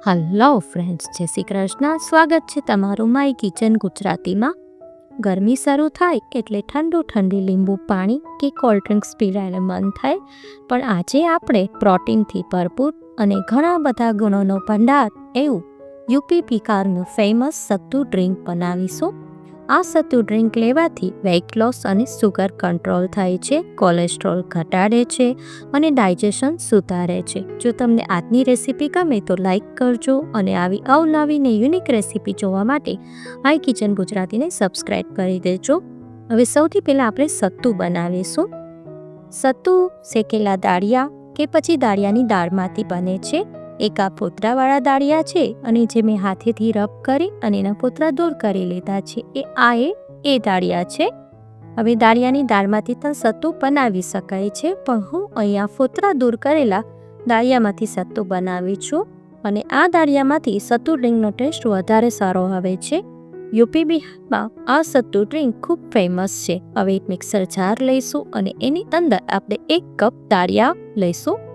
Hello friends, જય શ્રી કૃષ્ણ. સ્વાગત છે તમારું માય કિચન ગુજરાતીમાં. ગરમી શરૂ થાય એટલે ઠંડી લીંબુ પાણી કે કોલ્ડ ડ્રિંક્સ પીવાનું મન થાય, પણ આજે આપણે પ્રોટીનથી ભરપૂર અને ઘણા બધા ગુણોનો ભંડાર એવું યુપી બિહારનું ફેમસ સત્તુ ડ્રિંક બનાવીશું. આ સત્તુ ડ્રિંક લેવાથી વેઇટ લોસ અને સુગર કંટ્રોલ થાય છે, કોલેસ્ટ્રોલ ઘટાડે છે અને ડાયજેશન સુધારે છે. જો તમને આજની રેસીપી ગમે તો લાઈક કરજો અને આવી અવનવીને યુનિક રેસીપી જોવા માટે માય કિચન ગુજરાતીને સબસ્ક્રાઈબ કરી દેજો. હવે સૌથી પહેલાં આપણે સત્તુ બનાવીશું. સત્તુ શેકેલા દાળિયા કે પછી દાળિયાની દાળમાંથી બને છે. એક આ ફોતરાવાળા દાળિયા છે અને જે મેં હાથેથી રબ કરી અને એના ફોતરા દૂર કરી લીધા છે, એ દાળિયા છે. હવે દાળિયાની દાળમાંથી પણ સત્તુ બનાવી શકાય છે, પણ હું અહીંયા ફોતરા દૂર કરેલા દાળિયામાંથી સત્તુ બનાવી છું અને આ દાળિયામાંથી સત્તુ ડ્રિંકનો ટેસ્ટ વધારે સારો આવે છે. યુપી બિહારમાં આ સત્તુ ડ્રિંક ખૂબ ફેમસ છે. હવે એક મિક્સર જાર લઈશું અને એની અંદર આપણે 1 કપ દાળિયા લઈશું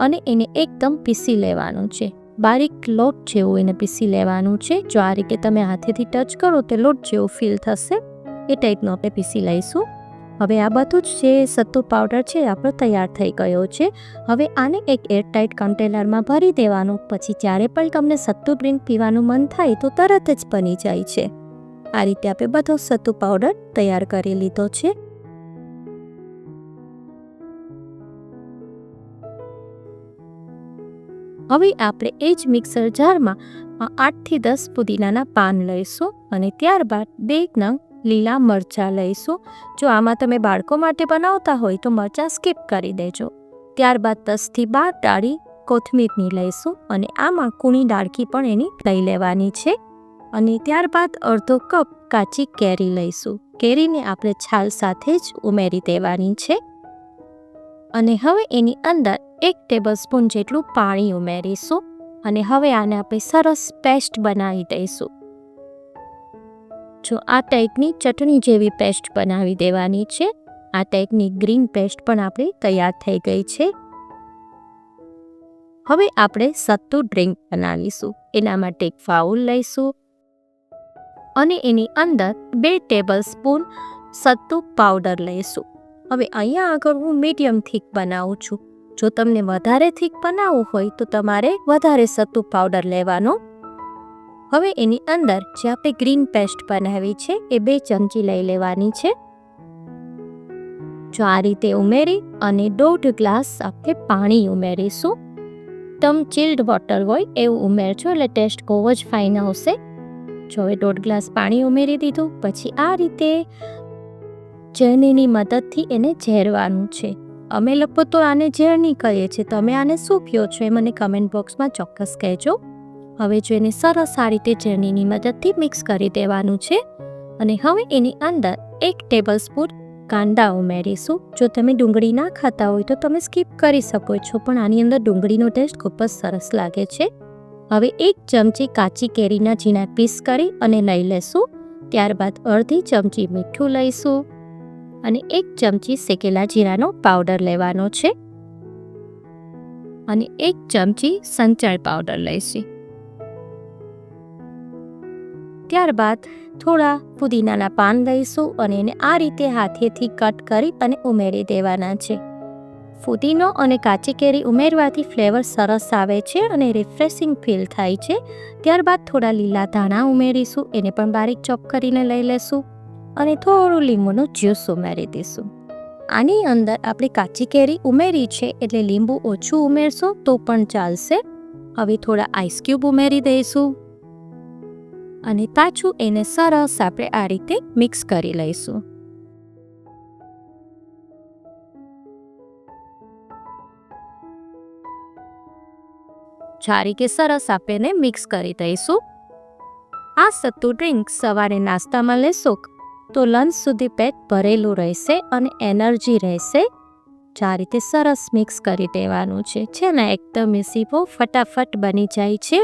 અને એને એકદમ પીસી લેવાનું છે. બારીક લોટ જેવું એને પીસી લેવાનું છે. જો આ રીતે તમે હાથેથી ટચ કરો તો લોટ જેવું ફીલ થશે, એ ટાઈપનો આપણે પીસી લઈશું. હવે આ બધું જ જે સત્તુ પાવડર છે આપણો તૈયાર થઈ ગયો છે. હવે આને એક એરટાઇટ કન્ટેનરમાં ભરી દેવાનું. પછી જ્યારે પણ તમને સત્તુ ડ્રિંક પીવાનું મન થાય તો તરત જ બની જાય છે. આ રીતે આપણે બધો સત્તુ પાવડર તૈયાર કરી લીધો છે. હવે આપણે એ જ મિક્સર જારમાં 8 થી 10 પુદીનાના પાન લઈશું અને ત્યારબાદ 2 નંગ લીલા મરચાં લઈશું. જો આમાં તમે બાળકો માટે બનાવતા હોય તો મરચાં સ્કીપ કરી દેજો. ત્યારબાદ 10 થી 12 ડાળી કોથમીરની લઈશું અને આમાં કૂણી ડાળખી પણ એની લઈ લેવાની છે. અને ત્યારબાદ અડધો કપ કાચી કેરી લઈશું. કેરીને આપણે છાલ સાથે જ ઉમેરી દેવાની છે અને હવે એની અંદર 1 ટેબલસ્પૂન જેટલું પાણી ઉમેરીશું અને હવે આને આપણે સરસ પેસ્ટ બનાવી દઈશું. જો આ ટાઈપની ચટણી જેવી પેસ્ટ બનાવી દેવાની છે. આ ટાઈપની ગ્રીન પેસ્ટ પણ આપણી તૈયાર થઈ ગઈ છે. હવે આપણે સત્તુ ડ્રિંક બનાવીશું. એના માટે એક બાઉલ લઈશું અને એની અંદર 2 ટેબલસ્પૂન સત્તુ પાવડર લઈશું. હવે અહીંયા આગળ હું મીડિયમ થીક બનાવું છું. જો તમને વધારે થીક બનાવવું હોય તો તમારે વધારે સત્તુ પાવડર લેવાનો. હવે એની અંદર જે આપણે ગ્રીન પેસ્ટ બનાવી છે એ 2 ચમચી લઈ લેવાની છે. જો આ રીતે ઉમેરી અને 1.5 ગ્લાસ આપણે પાણી ઉમેરીશું. તમ ચિલ્ડ વોટર હોય એવું ઉમેરજો એટલે ટેસ્ટ બહુ જ ફાઇન આવશે. જો હવે 1.5 ગ્લાસ પાણી ઉમેરી દીધું. પછી આ રીતે ઝેરણીની મદદથી એને ઝેરવાનું છે. અમે લોકો તો આને ઝેરણી કહીએ છીએ. તમે આને શું કહો છો એ મને કમેન્ટ બોક્સમાં ચોક્કસ કહેજો. હવે જો એને સરસ આ રીતે ઝેરણીની મદદથી મિક્સ કરી દેવાનું છે અને હવે એની અંદર 1 ટેબલસ્પૂન કાંદા ઉમેરીશું. જો તમે ડુંગળી ના ખાતા હોય તો તમે સ્કીપ કરી શકો છો, પણ આની અંદર ડુંગળીનો ટેસ્ટ ખૂબ જ સરસ લાગે છે. હવે 1 ચમચી કાચી કેરીના ઝીણા પીસ કરી અને લઈ લેશું. ત્યારબાદ અડધી ચમચી મીઠું લઈશું અને 1 ચમચી શેકેલા જીરાનો પાવડર લેવાનો છે અને 1 ચમચી સંચળ પાવડર લઈશું. ત્યારબાદ થોડા પુદીનાના પાન લઈશું અને એને આ રીતે હાથેથી કટ કરી અને ઉમેરી દેવાના છે. ફુદીનો અને કાચી કેરી ઉમેરવાથી ફ્લેવર સરસ આવે છે અને રિફ્રેશિંગ ફીલ થાય છે. ત્યારબાદ થોડા લીલા ધાણા ઉમેરીશું. એને પણ બારીક ચોપ કરીને લઈ લેશું અને થોડું લીંબુનો જ્યુસ ઉમેરી દઈશું. આની અંદર આપણે કાચી કેરી ઉમેરી છે એટલે લીંબુ ઓછું ઉમેરશો તો પણ ચાલશે. હવે થોડા આઈસ ક્યુબ ઉમેરી દઈશું અને પાછું એને સરસ આપણે આ રીતે મિક્સ કરી લઈશું. આ રીતે સરસ આપણે મિક્સ કરી દઈશું. આ સત્તુ ડ્રિંક સવારે નાસ્તામાં લેશો તો લંચ સુધી પેટ ભરેલું રહેશે અને એનર્જી રહેશે. આ રીતે સરસ મિક્સ કરી દેવાનું છે ને એકદમ ઇઝી, બહુ ફટાફટ બની જાય છે.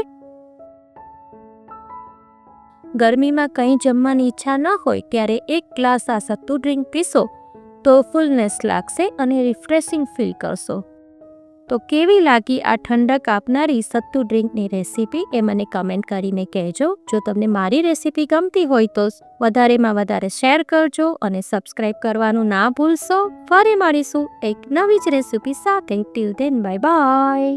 ગરમીમાં કંઈ જમવાની ઈચ્છા ન હોય ત્યારે 1 ગ્લાસ આ સત્તુ ડ્રિંક પીશો તો ફૂલનેસ લાગશે અને રિફ્રેશિંગ ફીલ કરશો. તો કેવી લાગી આ ઠંડક આપનારી સત્તુ ડ્રિંકની રેસીપી એ મને કમેન્ટ કરીને કહેજો. જો તમને મારી રેસીપી ગમતી હોય તો વધારેમાં વધારે શેર કરજો અને સબસ્ક્રાઈબ કરવાનું ના ભૂલશો. ફરી મળીશું એક નવી જ રેસીપી સાથે. Till then bye bye.